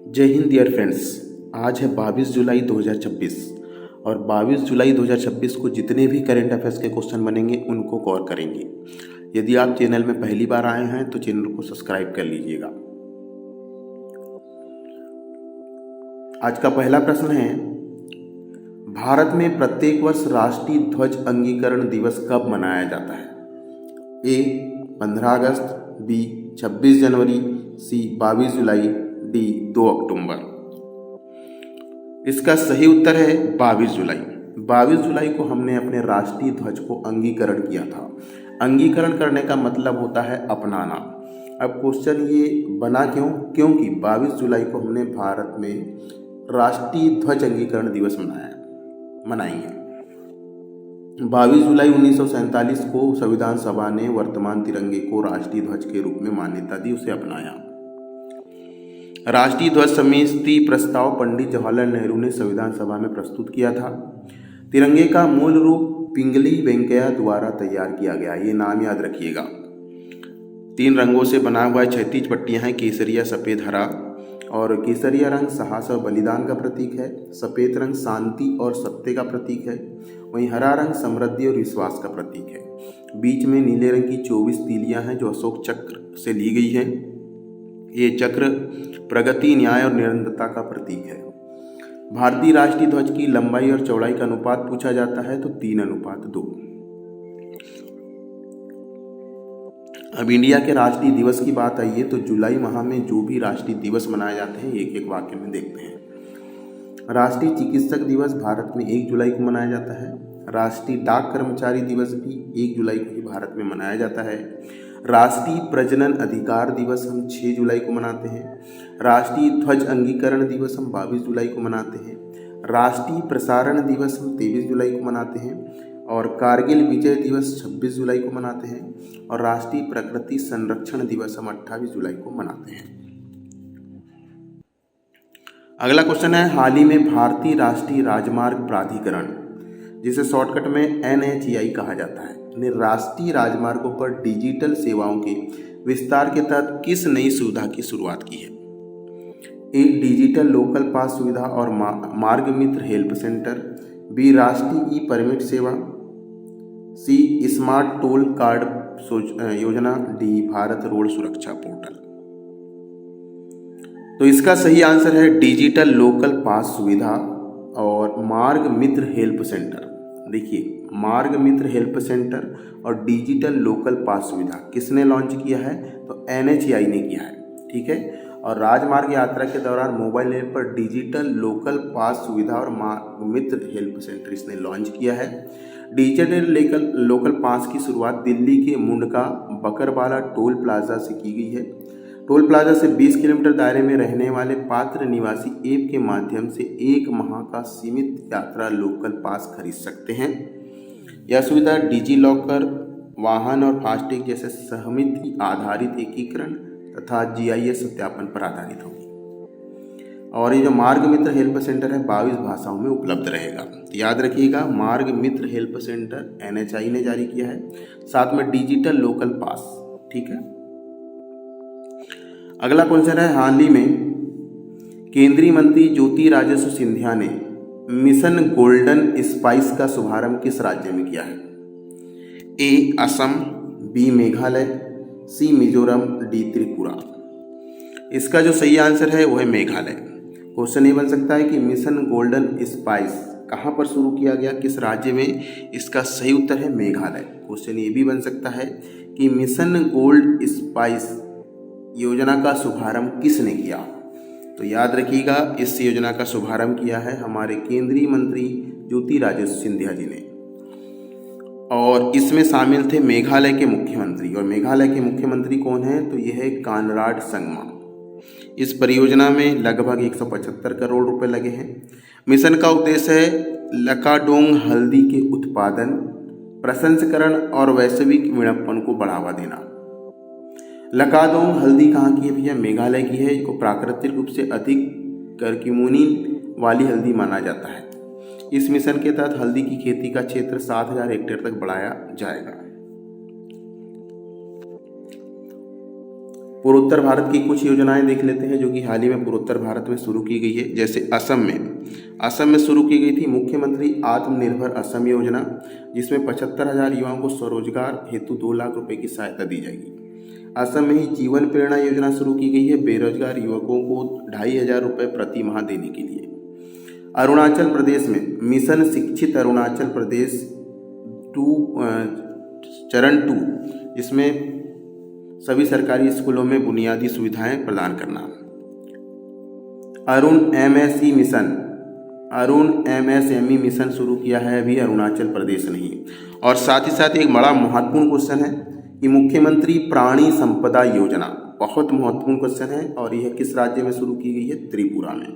जय Hind dear friends. आज है 22 जुलाई 2026 और 22 जुलाई 2026 को जितने भी करंट अफेयर्स के क्वेश्चन बनेंगे उनको गौर करेंगे। यदि आप चैनल में पहली बार आए हैं तो चैनल को सब्सक्राइब कर लीजिएगा। आज का पहला प्रश्न है, भारत में प्रत्येक वर्ष राष्ट्रीय ध्वज अंगीकरण दिवस कब मनाया जाता है? ए 15 अगस्त, बी 26 जनवरी, सी 22 जुलाई, डी 2 अक्टूबर। इसका सही उत्तर है 22 जुलाई। 22 जुलाई को हमने अपने राष्ट्रीय ध्वज को अंगीकरण किया था। अंगीकरण करने का मतलब होता है अपनाना। अब क्वेश्चन ये बना क्यों? क्योंकि 22 जुलाई को हमने भारत में राष्ट्रीय ध्वज अंगीकरण दिवस मनाएंगे। 22 जुलाई 1947 को संविधान सभा ने वर्तमान तिरंगे को राष्ट्रीय ध्वज के रूप में मान्यता दी, उसे अपनाया। राष्ट्रीय ध्वज समिति प्रस्ताव पंडित जवाहरलाल नेहरू ने संविधान सभा में प्रस्तुत किया था। तिरंगे का मूल रूप पिंगली वेंकैया द्वारा तैयार किया गया, ये नाम याद रखिएगा। 3 रंगों से बना हुआ है, 36 पट्टियां हैं, केसरिया, सफ़ेद, हरा। और केसरिया रंग साहस और बलिदान का प्रतीक है, सफ़ेद रंग शांति और सत्य का प्रतीक है, वहीं हरा रंग समृद्धि और विश्वास का प्रतीक है। बीच में नीले रंग की 24 तीलियां हैं जो अशोक चक्र से ली गई हैं। ये चक्र प्रगति, न्याय और निरंतरता का प्रतीक है। भारतीय राष्ट्रीय ध्वज की लंबाई और चौड़ाई का अनुपात पूछा जाता है तो 3:2। अब इंडिया के राष्ट्रीय दिवस की बात आई है तो जुलाई माह में जो भी राष्ट्रीय दिवस मनाए जाते हैं एक एक वाक्य में देखते हैं। राष्ट्रीय चिकित्सक दिवस भारत में 1 जुलाई को मनाया जाता है। राष्ट्रीय डाक कर्मचारी दिवस भी 1 जुलाई को ही भारत में मनाया जाता है। राष्ट्रीय प्रजनन अधिकार दिवस हम 6 जुलाई को मनाते हैं। राष्ट्रीय ध्वज अंगीकरण दिवस हम 22 जुलाई को मनाते हैं। राष्ट्रीय प्रसारण दिवस हम 23 जुलाई को मनाते हैं और कारगिल विजय दिवस 26 जुलाई को मनाते हैं और राष्ट्रीय प्रकृति संरक्षण दिवस हम 28 जुलाई को मनाते हैं। अगला क्वेश्चन है, हाल ही में भारतीय राष्ट्रीय राजमार्ग प्राधिकरण, जिसे शॉर्टकट में NHAI कहा जाता है, ने राष्ट्रीय राजमार्गों पर डिजिटल सेवाओं के विस्तार के तहत किस नई सुविधा की शुरुआत की है? ए डिजिटल लोकल पास सुविधा और मार्ग मित्र हेल्प सेंटर, बी राष्ट्रीय ई परमिट सेवा, सी स्मार्ट टोल कार्ड योजना, डी भारत रोड सुरक्षा पोर्टल। तो इसका सही आंसर है डिजिटल लोकल पास सुविधा और मार्ग मित्र हेल्प सेंटर। देखिए, मार्ग मित्र हेल्प सेंटर और डिजिटल लोकल पास सुविधा किसने लॉन्च किया है? तो NHAI ने किया है, ठीक है। और राजमार्ग यात्रा के दौरान मोबाइल ऐप पर डिजिटल लोकल पास सुविधा और मार्ग मित्र हेल्प सेंटर इसने लॉन्च किया है। डिजिटल लोकल पास की शुरुआत दिल्ली के मुंडका बकरवाला टोल प्लाजा से की गई है। टोल प्लाजा से 20 किलोमीटर दायरे में रहने वाले पात्र निवासी ऐप के माध्यम से 1 माह का सीमित यात्रा लोकल पास खरीद सकते हैं। यह सुविधा डिजी लॉकर, वाहन और फास्टैग जैसे सहमति आधारित एकीकरण तथा GIS सत्यापन पर आधारित होगी। और ये जो मार्ग मित्र हेल्प सेंटर है 22 भाषाओं में उपलब्ध रहेगा। तो याद रखिएगा, मार्ग मित्र हेल्प सेंटर NHAI ने जारी किया है, साथ में डिजिटल लोकल पास, ठीक है। अगला क्वेश्चन है, हाल ही में केंद्रीय मंत्री ज्योतिरादित्य सिंधिया ने मिशन गोल्डन स्पाइस का शुभारंभ किस राज्य में किया है? ए असम, बी मेघालय, सी मिजोरम, डी त्रिपुरा। इसका जो सही आंसर है वो है मेघालय। क्वेश्चन ये बन सकता है कि मिशन गोल्डन स्पाइस कहाँ पर शुरू किया गया, किस राज्य में? इसका सही उत्तर है मेघालय। क्वेश्चन ये भी बन सकता है कि मिशन गोल्ड स्पाइस योजना का शुभारंभ किसने किया? तो याद रखिएगा, इस योजना का शुभारंभ किया है हमारे केंद्रीय मंत्री ज्योतिरादित्य सिंधिया जी ने और इसमें शामिल थे मेघालय के मुख्यमंत्री। और मेघालय के मुख्यमंत्री कौन है? तो यह है कानराड संगमा। इस परियोजना में लगभग 175 करोड़ रुपए लगे हैं। मिशन का उद्देश्य है लकाडोंग हल्दी के उत्पादन, प्रसंस्करण और वैश्विक विपणन को बढ़ावा देना। लकाडोंग हल्दी कहाँ की है भैया? मेघालय की है। इसको प्राकृतिक रूप से अधिक कर्क्यूमिन वाली हल्दी माना जाता है। इस मिशन के तहत हल्दी की खेती का क्षेत्र 7,000 हेक्टेयर तक बढ़ाया जाएगा। पूर्वोत्तर भारत की कुछ योजनाएं देख लेते हैं जो कि हाल ही में पूर्वोत्तर भारत में शुरू की गई है। जैसे असम में शुरू की गई थी मुख्यमंत्री आत्मनिर्भर असम योजना, जिसमें 75,000 युवाओं को स्वरोजगार हेतु 2 लाख रुपए की सहायता दी जाएगी। असम में ही जीवन प्रेरणा योजना शुरू की गई है बेरोजगार युवकों को 2,500 रुपये प्रति माह देने के लिए। अरुणाचल प्रदेश में मिशन शिक्षित अरुणाचल प्रदेश चरण 2, जिसमें सभी सरकारी स्कूलों में बुनियादी सुविधाएं प्रदान करना। अरुण एमएसएमई मिशन शुरू किया है अभी अरुणाचल प्रदेश नहीं। और साथ ही साथ एक बड़ा महत्वपूर्ण क्वेश्चन है कि मुख्यमंत्री प्राणी संपदा योजना, बहुत महत्वपूर्ण क्वेश्चन है, और यह किस राज्य में शुरू की गई है? त्रिपुरा में।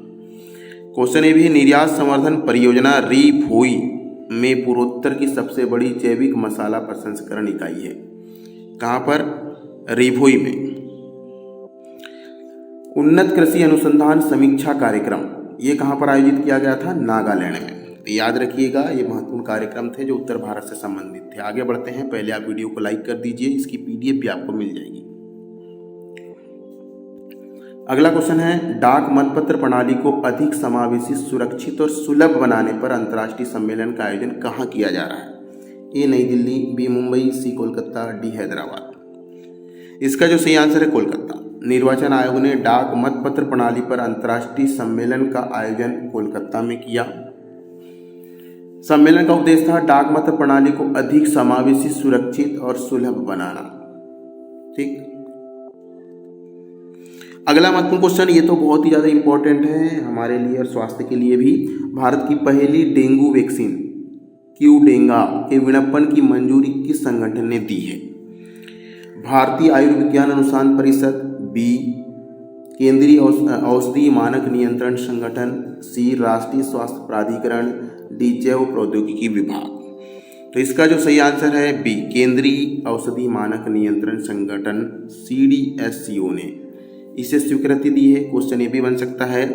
क्वेश्चन ये भी है, निर्यात संवर्धन परियोजना री-भोई में पूर्वोत्तर की सबसे बड़ी जैविक मसाला प्रसंस्करण इकाई है। कहाँ पर? री-भोई में। उन्नत कृषि अनुसंधान समीक्षा कार्यक्रम, ये कहाँ पर आयोजित किया गया था? नागालैंड में। तो याद रखिएगा, ये महत्वपूर्ण कार्यक्रम थे जो उत्तर भारत से संबंधित थे। आगे बढ़ते हैं, पहले आप वीडियो को लाइक कर दीजिए, इसकी पीडीएफ भी आपको मिल जाएगी। अगला क्वेश्चन है, डाक मतपत्र प्रणाली को अधिक समावेशी, सुरक्षित और सुलभ बनाने पर अंतर्राष्ट्रीय सम्मेलन का आयोजन कहाँ किया जा रहा है? ए नई दिल्ली, बी मुंबई, सी कोलकाता, डी हैदराबाद। इसका जो सही आंसर है कोलकाता। निर्वाचन आयोग ने डाक मतपत्र प्रणाली पर अंतर्राष्ट्रीय सम्मेलन का आयोजन कोलकाता में किया। सम्मेलन का उद्देश्य था डाक मतपत्र प्रणाली को अधिक समावेशी, सुरक्षित और सुलभ बनाना। ठीक। अगला महत्वपूर्ण क्वेश्चन, ये तो बहुत ही ज्यादा इंपॉर्टेंट है हमारे लिए और स्वास्थ्य के लिए भी। भारत की पहली डेंगू वैक्सीन क्यूडेंगा के विपणन की मंजूरी किस संगठन ने दी है? भारतीय आयुर्विज्ञान अनुसंधान परिषद, बी केंद्रीय औषधि मानक नियंत्रण संगठन, सी राष्ट्रीय स्वास्थ्य प्राधिकरण, डी जैव प्रौद्योगिकी विभाग। तो इसका जो सही आंसर है बी, केंद्रीय औषधि मानक नियंत्रण संगठन CDSCO ने इसे स्वीकृति दी है। क्वेश्चन ये भी बन सकता है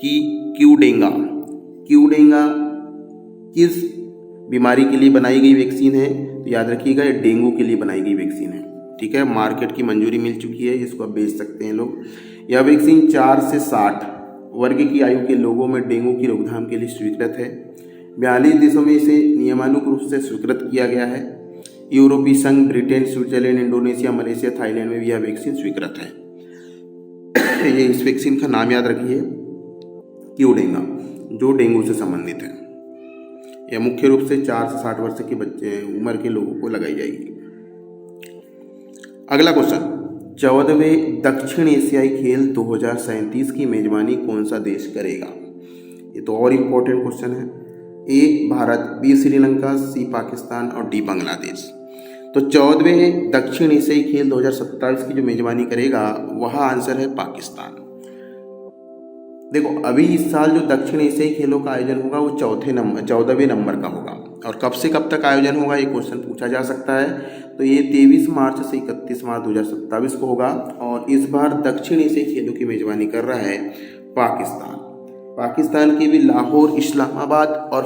कि क्यूडेंगा किस बीमारी के लिए बनाई गई वैक्सीन है? तो याद रखिएगा, ये डेंगू के लिए बनाई गई वैक्सीन है। ठीक है, मार्केट की मंजूरी मिल चुकी है, इसको आप बेच सकते हैं लोग। यह वैक्सीन 4 से 60 वर्ग की आयु के लोगों में डेंगू की रोकथाम के लिए स्वीकृत है। 42 देशों में इसे नियमानुक रूप से स्वीकृत किया गया है। यूरोपीय संघ, Britain, Switzerland, Indonesia, Malaysia, Thailand में भी यह वैक्सीन स्वीकृत है। ये इस वैक्सीन का नाम याद रखिए, क्यूडेंगा, जो डेंगू से संबंधित है। यह मुख्य रूप से 4 से 60 वर्ष के बच्चे उम्र के लोगों को लगाई जाएगी। अगला क्वेश्चन, 14वें दक्षिण एशियाई खेल 2037 की मेजबानी कौन सा देश करेगा? ये तो और इम्पोर्टेंट क्वेश्चन है। ए भारत, बी श्रीलंका, सी पाकिस्तान और डी बांग्लादेश। तो 14वें दक्षिण एशियाई खेल 2027 की जो मेजबानी करेगा वह आंसर है पाकिस्तान। देखो, अभी इस साल जो दक्षिण एशियाई खेलों का आयोजन होगा वो 14वें नंबर का होगा, और कब से कब तक आयोजन होगा ये क्वेश्चन पूछा जा सकता है। तो ये 23 मार्च से 31 मार्च 2027 को होगा, और इस बार दक्षिण एशियाई खेलों की मेजबानी कर रहा है पाकिस्तान के भी लाहौर, इस्लामाबाद और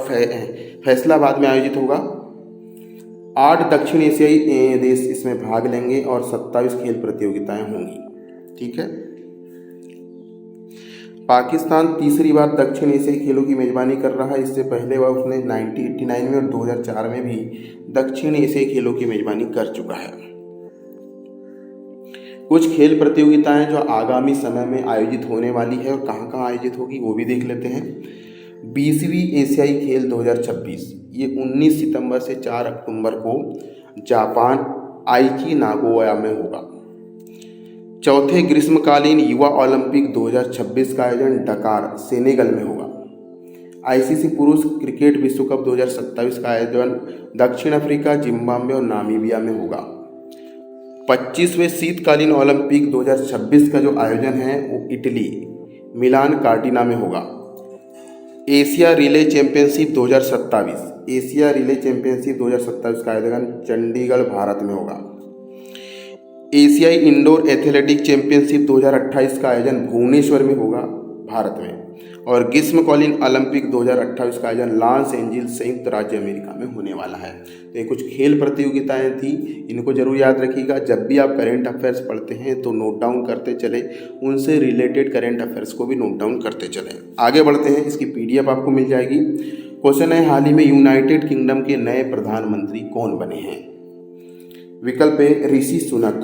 फैसलाबाद में आयोजित होगा। 8 दक्षिण एशियाई देश इसमें भाग लेंगे और 27 खेल प्रतियोगिताएं होंगी। ठीक है, पाकिस्तान तीसरी बार दक्षिण एशियाई खेलों की मेजबानी कर रहा है। इससे पहले वह उसने 1989 में और 2004 में भी दक्षिण एशियाई खेलों की मेजबानी कर चुका है। कुछ खेल प्रतियोगिताएं जो आगामी समय में आयोजित होने वाली है और कहां कहां आयोजित होगी वो भी देख लेते हैं। 20वीं एशियाई खेल 2026 ये 19 सितंबर से 4 अक्टूबर को जापान आइची नागोया में होगा। चौथे ग्रीष्मकालीन युवा ओलंपिक 2026 का आयोजन डकार, सेनेगल में होगा। आईसीसी पुरुष क्रिकेट विश्व कप 2027 का आयोजन दक्षिण अफ्रीका, जिम्बाब्वे और नामीबिया में होगा। 25वें शीतकालीन ओलंपिक 2026 का जो आयोजन है वो इटली, मिलान कार्टिना में होगा। एशिया रिले चैंपियनशिप 2027 का आयोजन चंडीगढ़, भारत में होगा। एशियाई इंडोर एथलेटिक चैंपियनशिप 2028 का आयोजन भुवनेश्वर में होगा। भारत में। और ग्रीष्मकालीन ओलंपिक 2028 का आयोजन लॉस एंजिल्स संयुक्त राज्य अमेरिका में होने वाला है। तो ये कुछ खेल प्रतियोगिताएं थी, इनको जरूर याद रखिएगा। जब भी आप करेंट अफेयर्स पढ़ते हैं तो नोट डाउन करते चले, उनसे रिलेटेड करेंट अफेयर्स को भी नोट डाउन करते चले। आगे बढ़ते हैं, इसकी PDF आपको मिल जाएगी। क्वेश्चन है, हाल ही में यूनाइटेड किंगडम के नए प्रधानमंत्री कौन बने हैं? विकल्प ए ऋषि सुनक,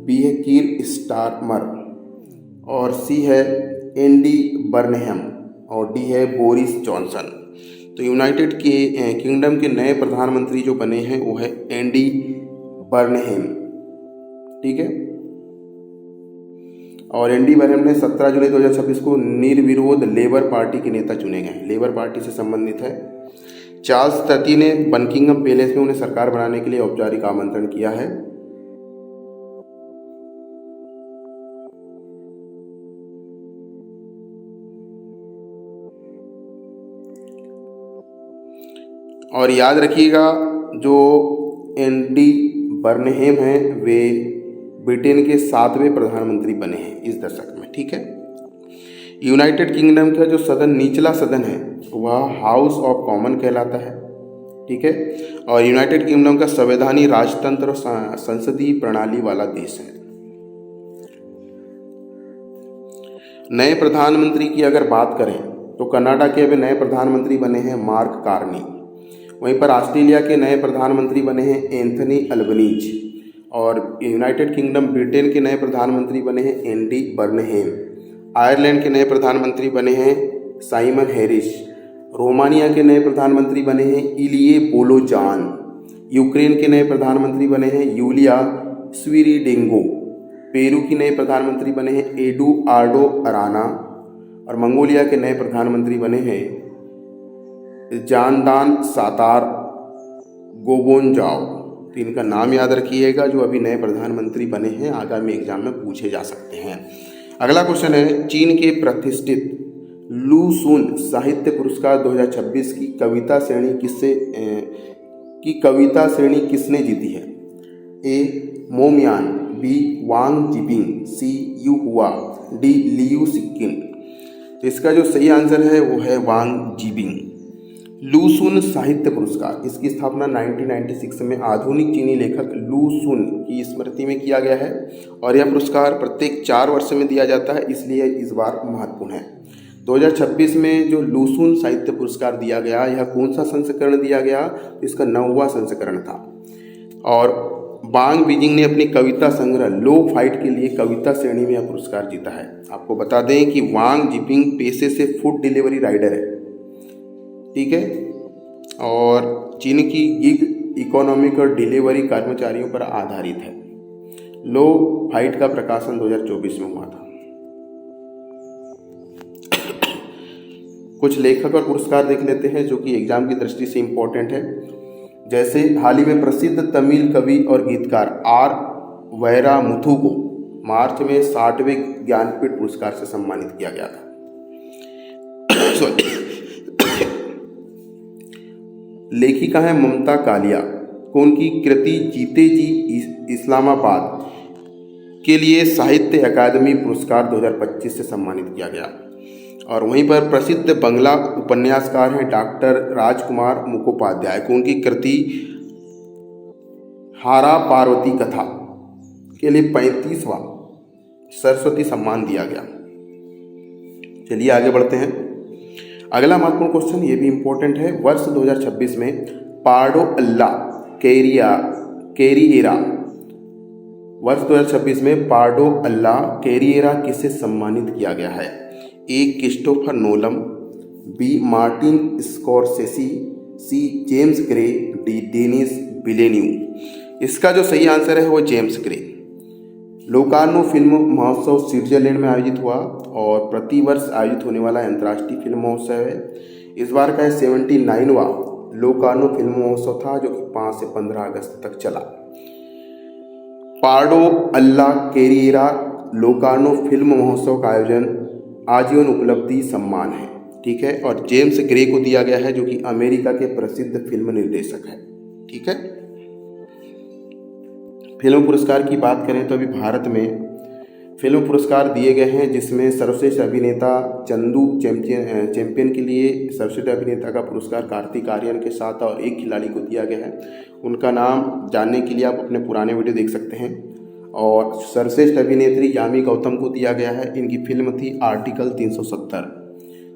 बी है कीर स्टारमर, और सी है एंडी बर्नहम, और डी है बोरिस जॉनसन। तो यूनाइटेड के किंगडम के नए प्रधानमंत्री जो बने हैं वो है एंडी बर्नहम, ठीक है। और एंडी बर्नहम ने 17 जुलाई 2026 को निर्विरोध लेबर पार्टी के नेता चुने गए, लेबर पार्टी से संबंधित है। चार्ल्स तृतीय ने बकिंघम पैलेस में उन्हें सरकार बनाने के लिए औपचारिक आमंत्रण किया है। और याद रखिएगा, जो एंडी बर्नहेम हैं वे ब्रिटेन के 7वें प्रधानमंत्री बने हैं इस दशक में, ठीक है। यूनाइटेड किंगडम का जो सदन, निचला सदन है, वह हाउस ऑफ कॉमन कहलाता है, ठीक है। और यूनाइटेड किंगडम का संवैधानिक राजतंत्र और संसदीय प्रणाली वाला देश है। नए प्रधानमंत्री की अगर बात करें तो कनाडा के अभी नए प्रधानमंत्री बने हैं मार्क कार्नी। वहीं पर ऑस्ट्रेलिया के नए प्रधानमंत्री बने हैं एंथनी अल्बनीज। और यूनाइटेड किंगडम ब्रिटेन के नए प्रधानमंत्री बने हैं एंडी बर्नहेम। आयरलैंड के नए प्रधानमंत्री बने हैं साइमन हैरिस। रोमानिया के नए प्रधानमंत्री बने हैं इलिये बोलोजान। यूक्रेन के नए प्रधानमंत्री बने हैं यूलिया स्विरिडेंको। पेरू के नए प्रधानमंत्री बने हैं एडुआर्डो अराना। और मंगोलिया के नए प्रधानमंत्री बने हैं जानदान सातार गोबोनजाओ। तो इनका नाम याद रखिएगा, जो अभी नए प्रधानमंत्री बने हैं, आगामी एग्जाम में पूछे जा सकते हैं। अगला क्वेश्चन है, चीन के प्रतिष्ठित लू सुन साहित्य पुरस्कार 2026 की कविता श्रेणी किसने जीती है? ए मोमयान, बी वांग जिबिंग, सी यू हुआ, डी लियू सिक्किन। तो इसका जो सही आंसर है वो है वांग जिबिंग। लू सुन साहित्य पुरस्कार, इसकी स्थापना 1996 में आधुनिक चीनी लेखक लू सुन की स्मृति में किया गया है। और यह पुरस्कार प्रत्येक 4 वर्ष में दिया जाता है, इसलिए इस बार महत्वपूर्ण है। 2026 में जो लू सुन साहित्य पुरस्कार दिया गया, यह कौन सा संस्करण दिया गया? इसका 9वां संस्करण था। और वांग बीजिंग ने अपनी कविता संग्रह लो फाइट के लिए कविता श्रेणी में यह पुरस्कार जीता है। आपको बता दें कि वांग जिबिंग पेशे से फूड डिलीवरी राइडर है, ठीक है। और चीन की गिग इकोनॉमिक और डिलीवरी कर्मचारियों पर आधारित है। लो फाइट का प्रकाशन 2024 में हुआ था। कुछ लेखक और पुरस्कार देख लेते हैं जो कि एग्जाम की दृष्टि से इम्पोर्टेंट है। जैसे हाल ही में प्रसिद्ध तमिल कवि और गीतकार आर वैरामुथु को मार्च में 60वें ज्ञानपीठ पुरस्कार से सम्मानित किया गया था। लेखिका है ममता कालिया को उनकी कृति जीते जी इस्लामाबाद के लिए साहित्य अकादमी पुरस्कार 2025 से सम्मानित किया गया। और वहीं पर प्रसिद्ध बंगला उपन्यासकार हैं डॉक्टर राजकुमार मुखोपाध्याय को उनकी कृति हारा पार्वती कथा के लिए 35वां सरस्वती सम्मान दिया गया। चलिए आगे बढ़ते हैं। अगला महत्वपूर्ण क्वेश्चन, ये भी इंपॉर्टेंट है। वर्ष 2026 में पार्डो अल्ला कैरिएरा वर्ष 2026 में पार्डो अल्ला कैरिएरा किसे सम्मानित किया गया है? A Christopher Nolan, B Martin Scorsese, C James Gray, D Denis Villeneuve. इसका जो सही आंसर है वो जेम्स ग्रे। लोकार्नो फिल्म महोत्सव स्विट्जरलैंड में आयोजित हुआ और प्रतिवर्ष आयोजित होने वाला अंतर्राष्ट्रीय फिल्म महोत्सव है। इस बार का 79वां लोकार्नो फिल्म महोत्सव था जो कि 5 से 15 अगस्त तक चला। पार्डो अल्ला कैरिएरा लोकार्नो फिल्म महोत्सव का आयोजन आजीवन उपलब्धि सम्मान है, ठीक है। और जेम्स ग्रे को दिया गया है जो कि अमेरिका के प्रसिद्ध फिल्म निर्देशक है, ठीक है। फिल्म पुरस्कार की बात करें तो अभी भारत में फिल्म पुरस्कार दिए गए हैं, जिसमें सर्वश्रेष्ठ अभिनेता चंदू चैंपियन के लिए सर्वश्रेष्ठ अभिनेता का पुरस्कार कार्तिक आर्यन के साथ और एक खिलाड़ी को दिया गया है। उनका नाम जानने के लिए आप अपने पुराने वीडियो देख सकते हैं। और सर्वश्रेष्ठ अभिनेत्री यामी गौतम को दिया गया है, इनकी फिल्म थी आर्टिकल 370।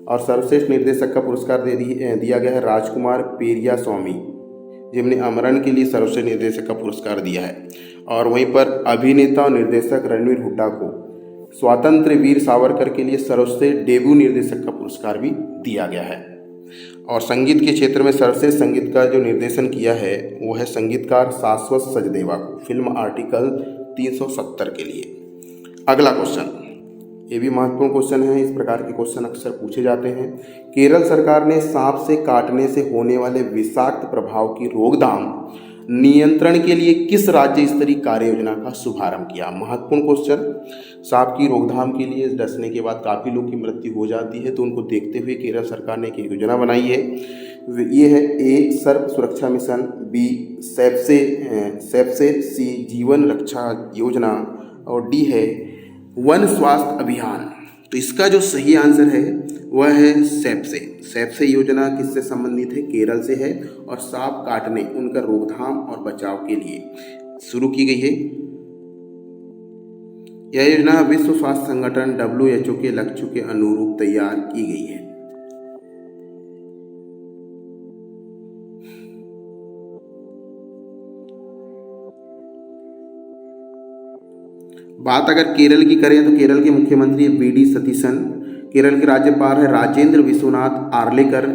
और सर्वश्रेष्ठ निर्देशक का पुरस्कार दिया गया है राजकुमार पेरिया स्वामी, जिन्हें अमरन के लिए सर्वश्रेष्ठ निर्देशक का पुरस्कार दिया है। और वहीं पर अभिनेता और निर्देशक रणवीर हुड्डा को स्वातंत्र्य वीर सावरकर के लिए सर्वश्रेष्ठ डेब्यू निर्देशक का पुरस्कार भी दिया गया है। और संगीत के क्षेत्र में सर्वश्रेष्ठ संगीत का जो निर्देशन किया है वो है संगीतकार शाश्वत सचदेवा को, फिल्म आर्टिकल 370 के लिए। अगला क्वेश्चन, ये भी महत्वपूर्ण क्वेश्चन है, इस प्रकार के क्वेश्चन अक्सर पूछे जाते हैं। केरल सरकार ने सांप से काटने से होने वाले विषाक्त प्रभाव की रोकथाम नियंत्रण के लिए किस राज्य स्तरीय कार्य योजना का शुभारंभ किया? महत्वपूर्ण क्वेश्चन। सांप की रोकथाम के लिए डसने के बाद काफ़ी लोग की मृत्यु हो जाती है, तो उनको देखते हुए केरल सरकार ने एक योजना बनाई है। ये है ए सर्प सुरक्षा मिशन, बी सेप्से सी जीवन रक्षा योजना, और डी है वन स्वास्थ्य अभियान। तो इसका जो सही आंसर है वह है सेप्से योजना किससे संबंधित है? केरल से है, और सांप काटने उनका रोकथाम और बचाव के लिए शुरू की गई है। यह योजना विश्व स्वास्थ्य संगठन WHO के लक्ष्यों के अनुरूप तैयार की गई है। बात अगर केरल की करें तो केरल के मुख्यमंत्री VD सतीशन, केरल के राज्यपाल है राजेंद्र विश्वनाथ आर्लेकर,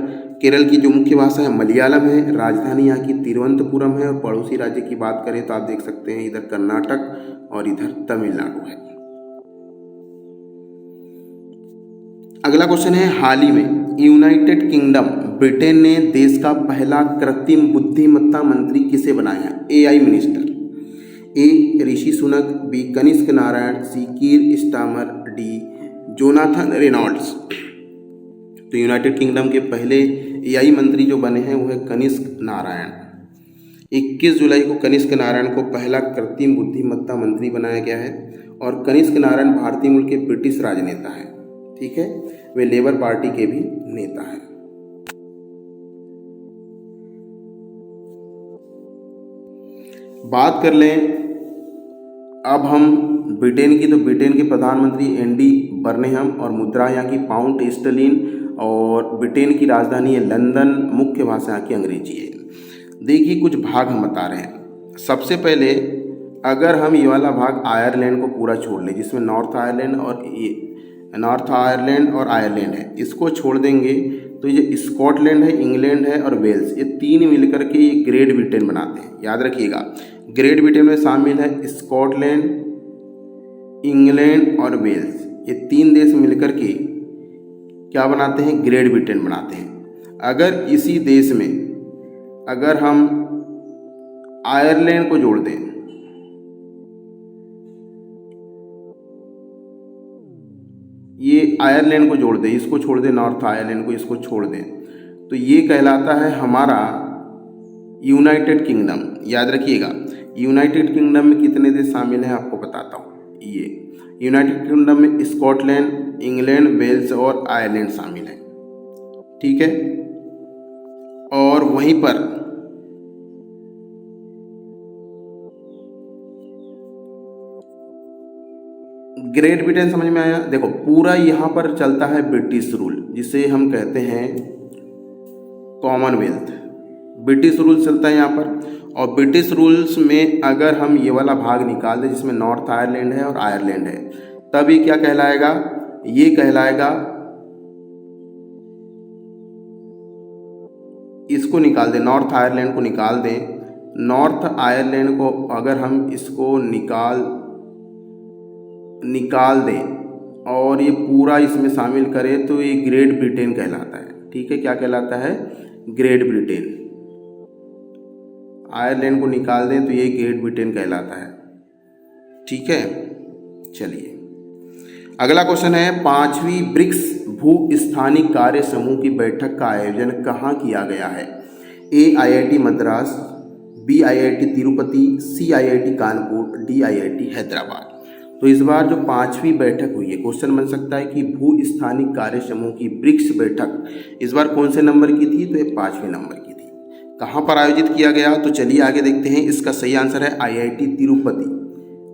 केरल की जो मुख्य भाषा है मलयालम है, राजधानी यहाँ की तिरुवनंतपुरम है, और पड़ोसी राज्य की बात करें तो आप देख सकते हैं इधर कर्नाटक और इधर तमिलनाडु है। अगला क्वेश्चन है, हाल ही में यूनाइटेड किंगडम ब्रिटेन ने देश का पहला कृत्रिम बुद्धिमत्ता मंत्री किसे बनाया? AI मिनिस्टर, ए ऋषि सुनक, बी कनिष्क नारायण, सी कीर स्टामर, डी जोनाथन रेनॉल्ड्स। तो यूनाइटेड किंगडम के पहले AI मंत्री जो बने हैं वो है कनिष्क नारायण। 21 जुलाई को कनिष्क नारायण को पहला कृत्रिम बुद्धिमत्ता मंत्री बनाया गया है। और कनिष्क नारायण भारतीय मूल के ब्रिटिश राजनेता हैं, ठीक है, वे लेबर पार्टी के भी नेता हैं। बात कर लें अब हम ब्रिटेन की, तो ब्रिटेन के प्रधानमंत्री एंडी बर्नहम, और मुद्रा यहाँ की पाउंड स्टर्लिन, और ब्रिटेन की राजधानी है लंदन, मुख्य भाषा यहाँ की अंग्रेजी है। देखिए कुछ भाग हम बता रहे हैं। सबसे पहले अगर हम ये वाला भाग आयरलैंड को पूरा छोड़ लें, जिसमें नॉर्थ आयरलैंड और आयरलैंड है, इसको छोड़ देंगे तो ये स्कॉटलैंड है, इंग्लैंड है और वेल्स, ये तीन मिलकर के ये ग्रेट ब्रिटेन बनाते हैं। याद रखिएगा, ग्रेट ब्रिटेन में शामिल है स्कॉटलैंड, इंग्लैंड और वेल्स, ये तीन देश मिलकर के क्या बनाते हैं? ग्रेट ब्रिटेन बनाते हैं। अगर इसी देश में अगर हम आयरलैंड को जोड़ दें, ये आयरलैंड को जोड़ दें, इसको छोड़ दें, नॉर्थ आयरलैंड को इसको छोड़ दें, तो ये कहलाता है हमारा यूनाइटेड किंगडम। याद रखिएगा, यूनाइटेड किंगडम में कितने देश शामिल हैं आपको बताता हूँ। ये यूनाइटेड किंगडम में स्कॉटलैंड, इंग्लैंड, वेल्स और आयरलैंड शामिल हैं, ठीक है। और वहीं पर ग्रेट ब्रिटेन समझ में आया? देखो पूरा यहाँ पर चलता है ब्रिटिश रूल, जिसे हम कहते हैं कॉमनवेल्थ। ब्रिटिश रूल चलता है यहाँ पर, और ब्रिटिश रूल्स में अगर हम ये वाला भाग निकाल दें जिसमें नॉर्थ आयरलैंड है और आयरलैंड है, तब ये क्या कहलाएगा? ये कहलाएगा, इसको निकाल दें, नॉर्थ आयरलैंड को निकाल दें, नॉर्थ आयरलैंड को अगर हम इसको निकाल दें और ये पूरा इसमें शामिल करें तो ये ग्रेट ब्रिटेन कहलाता है, ठीक है। क्या कहलाता है? Great Britain. आयरलैंड को निकाल दें तो ये ग्रेट ब्रिटेन कहलाता है, ठीक है। चलिए अगला क्वेश्चन है, 5वीं ब्रिक्स भू स्थानीय कार्य समूह की बैठक का आयोजन कहाँ किया गया है? A IIT Madras, B IIT Tirupati, C IIT Kanpur, D IIT Hyderabad. तो इस बार जो 5वीं बैठक हुई है, क्वेश्चन बन सकता है कि भू स्थानिक कार्य समूह की ब्रिक्स बैठक इस बार कौन से नंबर की थी, तो ये 5वें नंबर की थी। कहाँ पर आयोजित किया गया, तो चलिए आगे देखते हैं। इसका सही आंसर है IIT तिरुपति,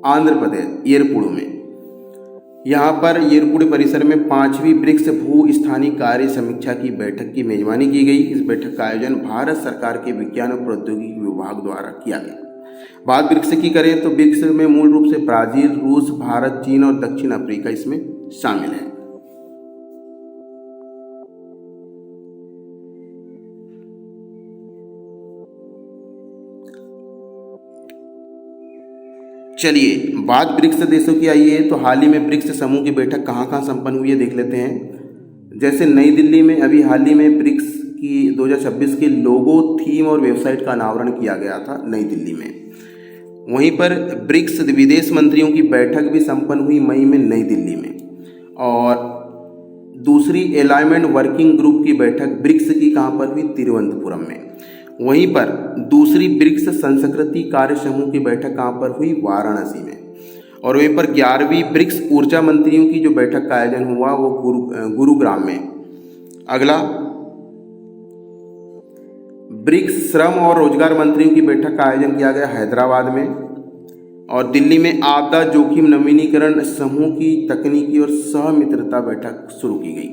आंध्र प्रदेश, येरपुड़ में। यहाँ पर येरपुड़ परिसर में 5वीं ब्रिक्स भू स्थानिक कार्य समीक्षा की बैठक की मेजबानी की गई। इस बैठक का आयोजन भारत सरकार के विज्ञान और प्रौद्योगिकी विभाग द्वारा किया गया। बात ब्रिक्स की करें तो ब्रिक्स में मूल रूप से ब्राजील, रूस, भारत, चीन और दक्षिण अफ्रीका इसमें शामिल है। चलिए बात ब्रिक्स देशों की आई है, तो हाल ही में ब्रिक्स समूह की बैठक कहाँ कहाँ संपन्न हुई है देख लेते हैं। जैसे नई दिल्ली में अभी हाल ही में ब्रिक्स की 2026 के लोगो, थीम और वेबसाइट का अनावरण किया गया था नई दिल्ली में। वहीं पर ब्रिक्स विदेश मंत्रियों की बैठक भी संपन्न हुई मई में नई दिल्ली में। और दूसरी अलाइनमेंट वर्किंग ग्रुप की बैठक ब्रिक्स की कहाँ पर हुई, तिरुवनंतपुरम में। वहीं पर दूसरी ब्रिक्स संस्कृति कार्य समूह की बैठक कहाँ पर हुई, वाराणसी में। और वहीं पर 11वीं ब्रिक्स ऊर्जा मंत्रियों की जो बैठक का आयोजन हुआ वो गुरुग्राम में। अगला ब्रिक्स श्रम और रोजगार मंत्रियों की बैठक का आयोजन किया गया हैदराबाद में। और दिल्ली में आपदा जोखिम नवीनीकरण समूह की तकनीकी और सहमित्रता बैठक शुरू की गई।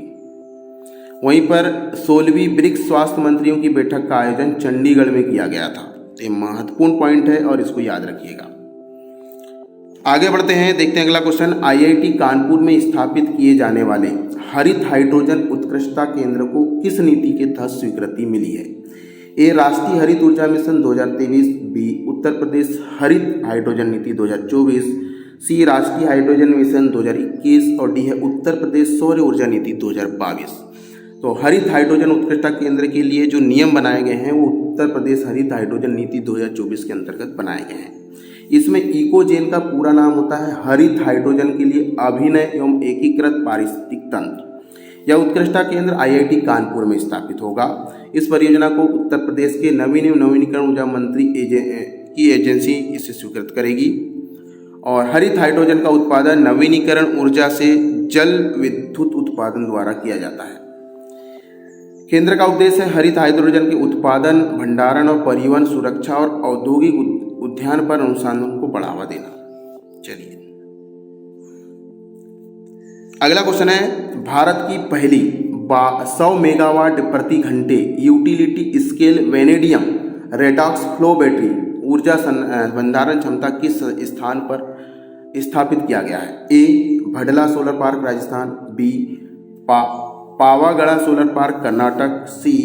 वहीं पर 16वीं ब्रिक्स स्वास्थ्य मंत्रियों की बैठक का आयोजन चंडीगढ़ में किया गया था। ये महत्वपूर्ण पॉइंट है और इसको याद रखिएगा। आगे बढ़ते हैं, देखते हैं अगला क्वेश्चन। IIT कानपुर में स्थापित किए जाने वाले हरित हाइड्रोजन उत्कृष्टता केंद्र को किस नीति के तहत स्वीकृति मिली है? ए, राष्ट्रीय हरित ऊर्जा मिशन 2023, बी, उत्तर प्रदेश हरित हाइड्रोजन नीति 2024, सी, राष्ट्रीय हाइड्रोजन मिशन 2021 और डी है उत्तर प्रदेश सौर ऊर्जा नीति 2022। तो हरित हाइड्रोजन उत्कृष्टता केंद्र के लिए जो नियम बनाए गए हैं वो उत्तर प्रदेश हरित हाइड्रोजन नीति 2024 के अंतर्गत बनाए गए हैं। इसमें इकोजेन का पूरा नाम होता है हरित हाइड्रोजन के लिए अभिनय एवं एकीकृत पारिस्थितिक तंत्र। यह उत्कृष्टता केंद्र IIT कानपुर में स्थापित होगा। इस परियोजना को उत्तर प्रदेश के नवीन एवं नवीनीकरण ऊर्जा मंत्री की एजेंसी इसे स्वीकृत करेगी। और हरित हाइड्रोजन का उत्पादन नवीनीकरण ऊर्जा से जल विद्युत उत्पादन द्वारा किया जाता है। केंद्र का उद्देश्य है हरित हाइड्रोजन के उत्पादन, भंडारण और परिवहन सुरक्षा और औद्योगिक उद्यान पर अनुसंधान को बढ़ावा देना। चलिए अगला क्वेश्चन है, भारत की पहली 100 मेगावाट प्रति घंटे utility scale vanadium redox flow battery ऊर्जा भंडारण क्षमता किस स्थान पर स्थापित किया गया है? A, Bhadla solar park Rajasthan, B, Pavagada solar park Karnataka, C,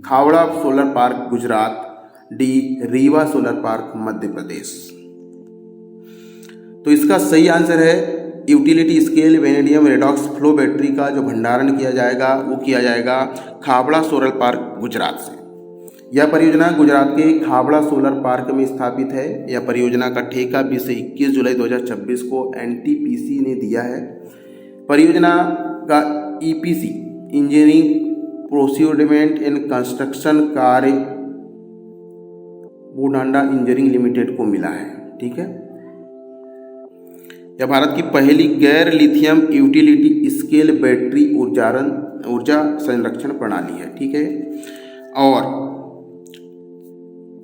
Khavda solar park Gujarat, D, Rewa solar park Madhya Pradesh. तो इसका सही आंसर है utility scale vanadium redox flow battery का जो भंडारण किया जाएगा वो किया जाएगा खावड़ा सोलर पार्क गुजरात से। यह परियोजना गुजरात के खावड़ा सोलर पार्क में स्थापित है। यह परियोजना का ठेका 20 से 21 जुलाई 2026 को NTPC ने दिया है। परियोजना का EPC engineering procurement and construction कार्य बुडांडा इंजीनियरिंग लिमिटेड को मिला है। ठीक है, यह भारत की पहली गैर लिथियम यूटिलिटी स्केल बैटरी ऊर्जा संरक्षण प्रणाली है। ठीक है, और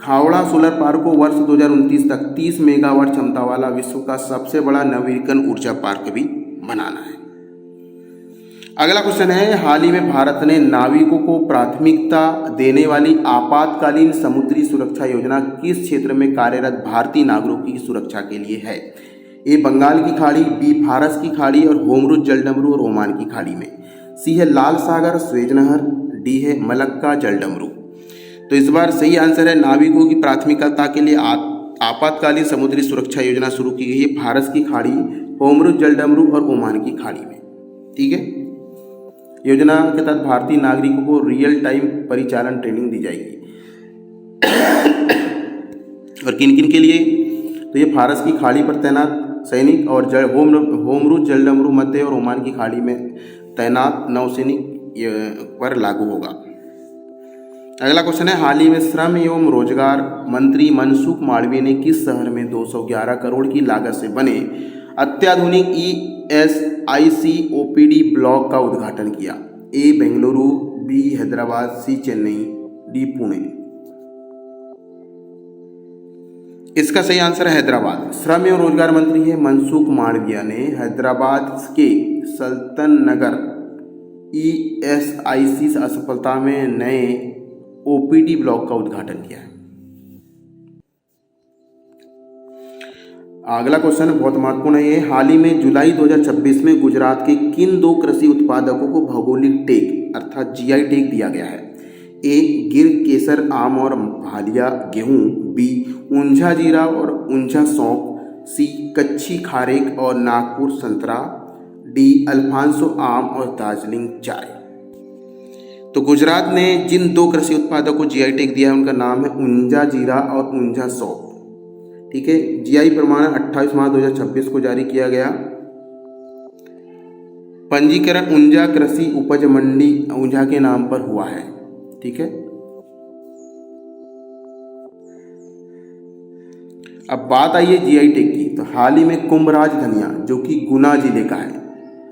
खावड़ा सोलर पार्क को वर्ष 2029 तक 30 मेगावाट क्षमता वाला विश्व का सबसे बड़ा नवीकरण ऊर्जा पार्क भी बनाना है। अगला क्वेश्चन है, हाल ही में भारत ने नाविकों को प्राथमिकता देने वाली आपातकालीन समुद्री सुरक्षा योजना किस क्षेत्र में कार्यरत भारतीय नागरिकों की सुरक्षा के लिए है? ए, बंगाल की खाड़ी, बी, फारस की खाड़ी और होमरुज जलडमरू और ओमान की खाड़ी में, सी है लाल सागर स्वेज नहर, डी है मलक्का जलडमरू। तो इस बार सही आंसर है नाविकों की प्राथमिकता के लिए आपातकालीन समुद्री सुरक्षा योजना शुरू की गई है फारस की खाड़ी, होमरुज जलडमरू और ओमान की खाड़ी में। ठीक है, योजना के तहत भारतीय नागरिकों को रियल टाइम परिचालन ट्रेनिंग दी जाएगी। और किन किन के लिए? तो ये फारस की खाड़ी पर तैनात सैनिक और होमरुज जलडमरू मध्य और ओमान की खाड़ी में तैनात नौसैनिक पर लागू होगा। अगला क्वेश्चन है, हाल ही में श्रम एवं रोजगार मंत्री मनसुख मांडविया ने किस शहर में 211 करोड़ की लागत से बने अत्याधुनिक ESIC OPD ब्लॉक का उद्घाटन किया? A Bengaluru, B Hyderabad, C Chennai, D Pune. इसका सही आंसर है हैदराबाद। श्रम एवं रोजगार मंत्री है मनसुख मांडविया ने हैदराबाद के सल्तन नगर ESIC अस्पताल में नए OPD ब्लॉक का उद्घाटन किया है। अगला क्वेश्चन बहुत महत्वपूर्ण है ये। हाल ही में जुलाई 2026 में गुजरात के किन 2 कृषि उत्पादकों को भौगोलिक टैग अर्थात GI टैग दिया गया है? A गिर केसर आम और भालिया गेहूं, B ऊंझा जीरा और ऊंझा सौंफ, C कच्ची खारेक और नागपुर संतरा, D अल्फांसो आम और दार्जिलिंग चाय। तो गुजरात ने जिन 2 कृषि उत्पादों को GI टैग दिया है उनका नाम है ऊंझा जीरा और ऊंझा सौंफ। ठीक है, GI प्रमाणन 28 मार्च 2026 को जारी किया गया। पंजीकरण ऊंझा कृषि उपज मंडी ऊंझा के नाम पर हुआ है। ठीक है, अब बात आई है GI टैग की। तो हाल ही में कुंभराज धनिया जो कि गुना जिले का है,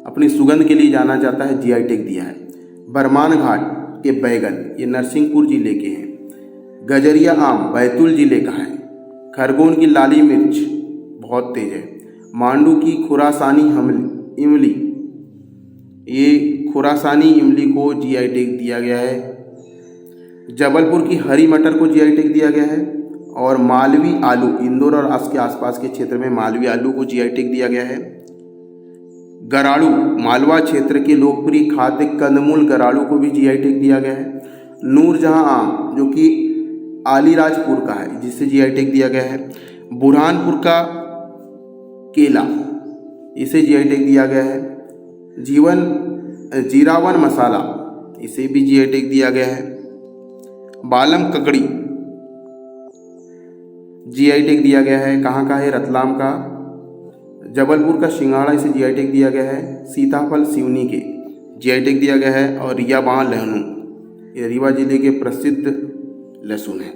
अपनी सुगंध के लिए जाना जाता है, GI टैग दिया है। बरमान घाट के बैगन ये नरसिंहपुर जिले के हैं। गजरिया आम बैतूल जिले का है। खरगोन की लाली मिर्च बहुत तेज है। मांडू की खुरासानी इमली, ये खुरासानी इमली को GI टैग दिया गया है। जबलपुर की हरी मटर को GI टैग दिया गया है। और मालवी आलू, इंदौर और उसके आसपास के क्षेत्र में मालवी आलू को GI टैग दिया गया है। गराड़ू मालवा क्षेत्र के लोकप्रिय खाद्य कंदमूल गराड़ू को भी GI टैग दिया गया है। नूरजहां आम जो कि अलीराजपुर का है जिसे GI टैग दिया गया है। बुरहानपुर का केला इसे GI टैग दिया गया है। जीरावन मसाला इसे भी GI टैग दिया गया है। बालम ककड़ी GI टैग दिया गया है। कहाँ का है? रतलाम का। जबलपुर का सिंघाड़ा इसे GI टैग दिया गया है। सीताफल सिवनी के GI टैग दिया गया है। और रियाबां लहसुन ये रीवा जिले के प्रसिद्ध लहसुन है।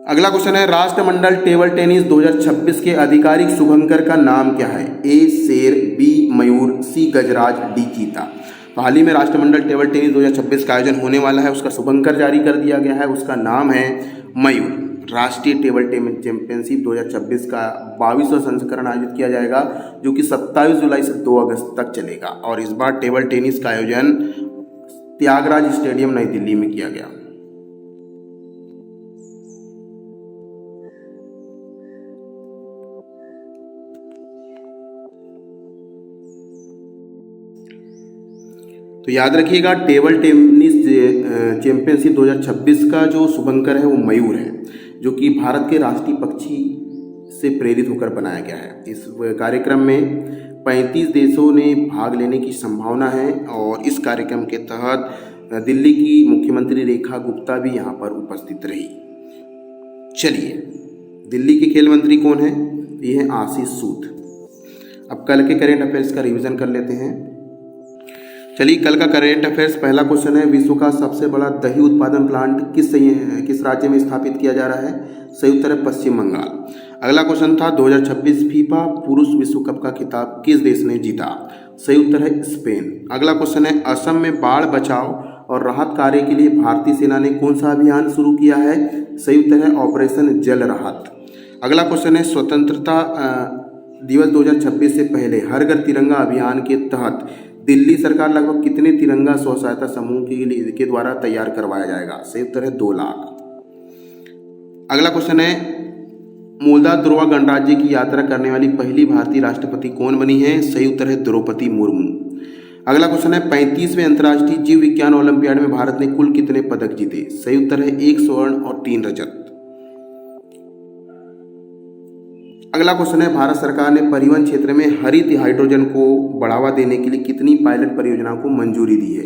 अगला क्वेश्चन है राष्ट्रमंडल टेबल टेनिस 2026 के आधिकारिक शुभंकर का नाम क्या है? A शेर, B मयूर, C गजराज, D चीता। तो हाल ही में राष्ट्रमंडल टेबल टेनिस 2026 का आयोजन होने वाला है, उसका शुभंकर जारी कर दिया गया है, उसका नाम है मयूर। राष्ट्रीय टेबल टेनिस चैंपियनशिप 2026 का 22वां संस्करण आयोजित किया जाएगा जो कि 27 जुलाई से 2 अगस्त तक चलेगा। और इस बार टेबल टेनिस का आयोजन त्यागराज स्टेडियम नई दिल्ली में किया गया। तो याद रखिएगा टेबल टेनिस चैंपियनशिप 2026 का जो शुभंकर है वो मयूर है, जो कि भारत के राष्ट्रीय पक्षी से प्रेरित होकर बनाया गया है। इस कार्यक्रम में 35 देशों ने भाग लेने की संभावना है और इस कार्यक्रम के तहत दिल्ली की मुख्यमंत्री रेखा गुप्ता भी यहाँ पर उपस्थित रही। चलिए, दिल्ली के खेल मंत्री कौन है? ये है आशीष सूद। अब कल के करेंट अफेयर्स का रिवीजन कर लेते हैं। चलिए, कल का करेंट अफेयर्स पहला क्वेश्चन है विश्व का सबसे बड़ा दही उत्पादन प्लांट किस राज्य में स्थापित किया जा रहा है? सही उत्तर है पश्चिम बंगाल। अगला क्वेश्चन था 2026 फीफा पुरुष विश्व कप का खिताब किस देश ने जीता? सही उत्तर है स्पेन। अगला क्वेश्चन है असम में बाढ़ बचाव और राहत कार्य के लिए भारतीय सेना ने कौन सा अभियान शुरू किया है? सही उत्तर है ऑपरेशन जल राहत। अगला क्वेश्चन है स्वतंत्रता दिवस 2026 से पहले हर घर तिरंगा अभियान के तहत दिल्ली सरकार लगभग कितने तिरंगा स्व सहायता समूह के द्वारा तैयार करवाया जाएगा? सही उत्तर है 2 लाख। अगला क्वेश्चन है मोल्दोवा गणराज्य की यात्रा करने वाली पहली भारतीय राष्ट्रपति कौन बनी है? सही उत्तर है द्रौपदी मुर्मू। अगला क्वेश्चन है 35वें अंतर्राष्ट्रीय जीव विज्ञान ओलंपियाड में भारत ने कुल कितने पदक जीते? सही उत्तर है 1 स्वर्ण और 3 रजत। अगला क्वेश्चन है भारत सरकार ने परिवहन क्षेत्र में हरित हाइड्रोजन को बढ़ावा देने के लिए कितनी पायलट परियोजनाओं को मंजूरी दी है?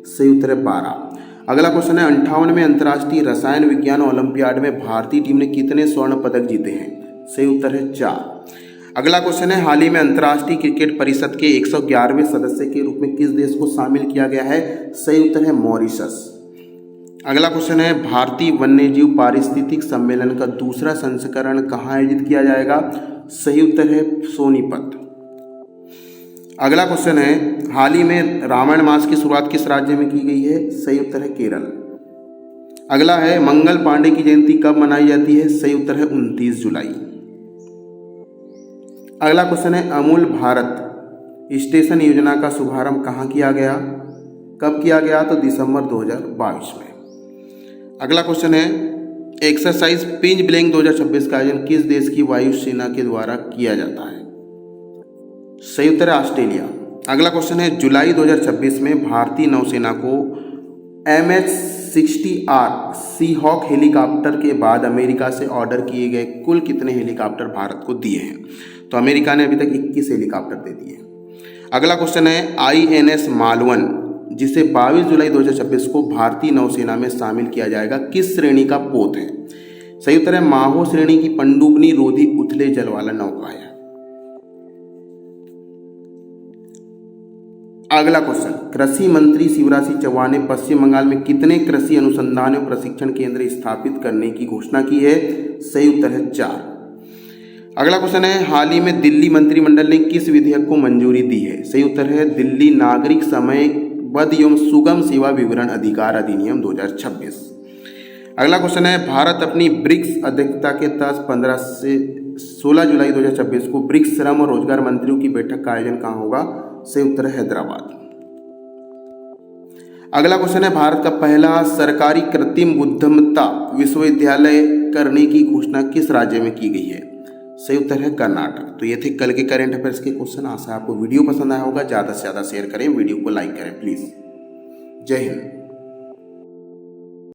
सही उत्तर है 12। अगला क्वेश्चन है 58वें अंतर्राष्ट्रीय रसायन विज्ञान ओलंपियाड में भारतीय टीम ने कितने स्वर्ण पदक जीते हैं? सही उत्तर है 4। अगला क्वेश्चन है हाल ही में अंतर्राष्ट्रीय क्रिकेट परिषद के 111वें सदस्य के रूप में किस देश को शामिल किया गया है? सही उत्तर है मॉरिशस। अगला क्वेश्चन है भारतीय वन्यजीव पारिस्थितिक सम्मेलन का दूसरा संस्करण कहाँ आयोजित किया जाएगा? सही उत्तर है सोनीपत। अगला क्वेश्चन है, हाल ही में रामायण मास की शुरुआत किस राज्य में की गई है? सही उत्तर है केरल। अगला है, मंगल पांडे की जयंती कब मनाई जाती है? सही उत्तर है 29 जुलाई। अगला क्वेश्चन है, अमूल भारत स्टेशन योजना का शुभारंभ कहाँ किया गया? कब किया गया? तो दिसंबर 2022 में। अगला क्वेश्चन है, एक्सरसाइज पिंच ब्लैंक 2026 का आयोजन किस देश की वायुसेना के द्वारा किया जाता है? सही उत्तर है ऑस्ट्रेलिया। अगला क्वेश्चन है, जुलाई 2026 में भारतीय नौसेना को MH-60R सीहॉक हेलीकॉप्टर के बाद अमेरिका से ऑर्डर किए गए कुल कितने हेलीकॉप्टर भारत को दिए हैं? तो अमेरिका ने अभी तक 21 हेलीकॉप्टर दे दिए। अगला क्वेश्चन है, INS मालवन जिसे 22 जुलाई 2026 को भारतीय नौसेना में शामिल किया जाएगा किस श्रेणी का पोत है? सही उत्तर है माहो श्रेणी की पनडुब्बी रोधी उथले जल वाला नौका है। अगला क्वेश्चन, कृषि मंत्री शिवराज सिंह चौहान ने पश्चिम बंगाल में कितने कृषि अनुसंधान एवं प्रशिक्षण केंद्र स्थापित करने की घोषणा की है? सही उत्तर है 4। अगला क्वेश्चन है, हाल ही में दिल्ली मंत्रिमंडल ने किस विधेयक को मंजूरी दी है? सही उत्तर है दिल्ली नागरिक समयबद्ध एवं सुगम सेवा विवरण अधिकार अधिनियम 2026। अगला क्वेश्चन है, भारत अपनी ब्रिक्स अध्यक्षता के तहत 15 से 16 जुलाई 2026 को ब्रिक्स श्रम और रोजगार मंत्रियों की बैठक का आयोजन कहाँ होगा? सही उत्तर है हैदराबाद। अगला क्वेश्चन है, भारत का पहला सरकारी कृत्रिम बुद्धिमत्ता विश्वविद्यालय करने की घोषणा किस राज्य में की गई है? सही उत्तर है कर्नाटक। तो ये थे कल के करंट अफेयर्स के क्वेश्चन। आशा है आपको वीडियो पसंद आया होगा। ज़्यादा से ज़्यादा शेयर करें, वीडियो को लाइक करें प्लीज़। जय हिंद।